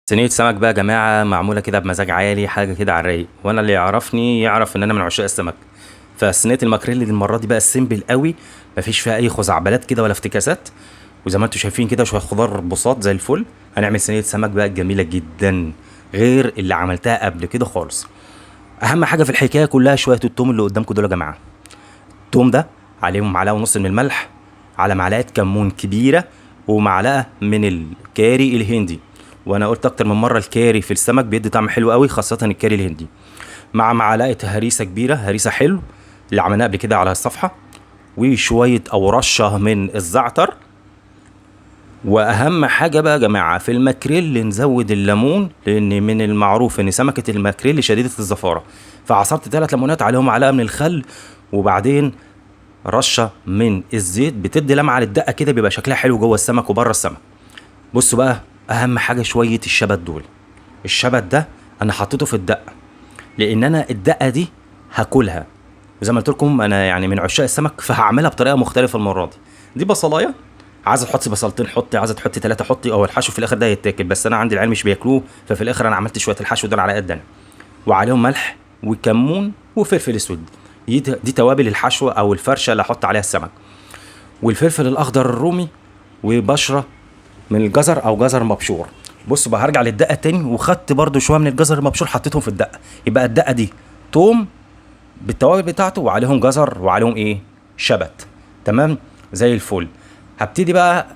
صينية سمك بقى يا جماعة معمولة كده بمزاج عالي، حاجة كده على الرايق، وانا اللي يعرفني يعرف ان انا من عشاق السمك. فصينية الماكريل دي المرة دي بقى السيمبل قوي، مفيش فيها اي خزعبلات كده ولا افتكاسات. وزي ما انتم شايفين كده شوية خضار بساط زي الفل. هنعمل صينية سمك بقى جميلة جدا، غير اللي عملتها قبل كده خالص. اهم حاجة في الحكاية كلها شوية التوم اللي قدامكم دول يا جماعة. التوم ده عليهم معلقة ونص من الملح، على معلقة كمون كبيرة، ومعلقة من الكاري الهندي. وانا قلت اكتر من مرة الكاري في السمك بيدي طعم حلو قوي، خاصة الكاري الهندي. مع معلقة هريسة كبيرة، هريسة حلو اللي عملناها قبل كده على الصفحة. وشوية او رشة من الزعتر. واهم حاجة بقى يا جماعة في الماكريل نزود الليمون، لان من المعروف ان سمكة الماكريل شديدة الزفارة. فعصرت 3 ليمونات عليهم معلقة من الخل، وبعدين رشه من الزيت بتدي لمعه للدقه كده، بيبقى شكلها حلو جوه السمك وبره السمك. بصوا بقى، اهم حاجه شويه الشبت دول. الشبت ده انا حطيته في الدقه، لان انا الدقه دي هاكلها. وزي ما قلت لكم انا يعني من عشاق السمك، فهعملها بطريقه مختلفه المره دي. دي بصلايه، عايزه تحطي بصلتين حطي، عايزه تحطي 3 حطي، او الحشو في الاخر ده يتاكل، بس انا عندي العيال مش بياكلوه، ففي الاخر انا عملت شويه الحشو دول على قد انا. وعليهم ملح وكمون وفلفل اسود. دي توابل الحشوه او الفرشه اللي هحط عليها السمك. والفلفل الاخضر الرومي، وبشره من الجزر او جزر مبشور. بصوا بقى، هرجع للدقه تاني، وخدت برضو شويه من الجزر المبشور حطيتهم في الدقه. يبقى الدقه دي توم بالتوابل بتاعته، وعليهم جزر، وعليهم ايه، شبت. تمام، زي الفل. هبتدي بقى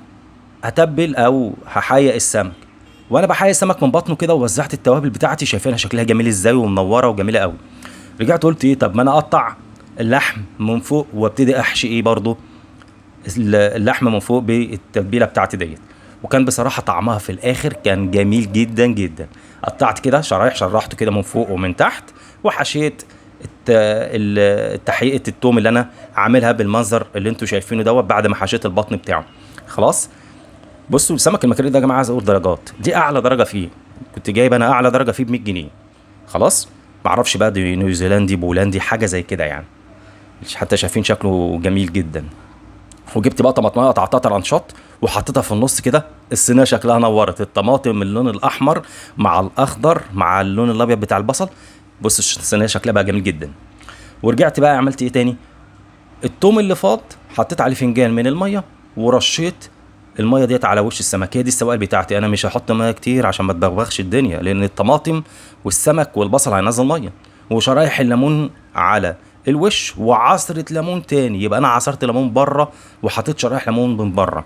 هتبل او هحيق السمك. وانا بحيق السمك من بطنه كده، ووزعت التوابل بتاعتي، شايفينها شكلها جميل ازاي ومنوره وجميله قوي. رجعت قلت ايه، طب ما انا اقطع اللحم من فوق، وابتدي احشي ايه برضو اللحمه من فوق بالتتبيله بتاعتي ديت. وكان بصراحه طعمها في الاخر كان جميل جدا جدا. قطعت كده شرايح، شرحته كده من فوق ومن تحت، وحشيت تحقيقه التوم اللي انا عاملها بالمنظر اللي انتوا شايفينه دوت، بعد ما حشيت البطن بتاعه. خلاص. بصوا سمك المكاريل ده يا جماعه، عايز اقول درجات، دي اعلى درجه فيه. كنت جايب انا اعلى درجه فيه ب 100 جنيه. خلاص. معرفش بقى دي نيوزيلندي بولندي حاجه زي كده يعني. حتى شايفين شكله جميل جدا. وجبت بقى طماطمايه قطعتها طرنشات، وحطيتها في النص كده. الصينيه شكلها نورت، الطماطم من اللون الاحمر مع الاخضر مع اللون الابيض بتاع البصل. بص الصينيه شكلها بقى جميل جدا. ورجعت بقى عملت ايه تاني، التوم اللي فاض حطيت عليه فنجان من الميه، ورشيت الميه ديت على وش السمك. هي دي السوائل بتاعتي، انا مش هحط ميه كتير عشان ما تبغبغش الدنيا، لان الطماطم والسمك والبصل هينزل ميه. وشرايح الليمون على الوش، وعصرة ليمون تاني، يبقى انا عصرت ليمون بره وحطيت شرايح ليمون من بره.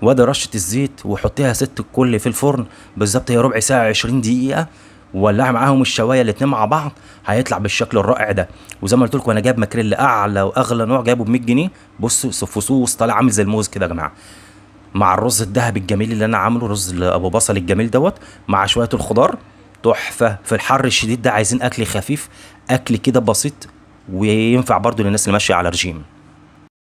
وادي رشه الزيت، وحطيها ست الكل في الفرن بالظبط، هي ربع ساعه 20 دقيقه. وولعها معاهم الشوايه الاتنين مع بعض، هيطلع بالشكل الرائع ده. وزي ما قلت لكم انا جايب ماكريل اعلى واغلى نوع، جايبه ب 100 جنيه. بصوا فصوص طالع عامل زي الموز كده يا جماعه، مع الرز الذهبي الجميل اللي انا عامله، رز ابو بصل الجميل دوت، مع شويه الخضار. تحفه في الحر الشديد ده، عايزين اكل خفيف، اكل كده بسيط، وينفع برضو للناس اللي ماشيه على رجيم.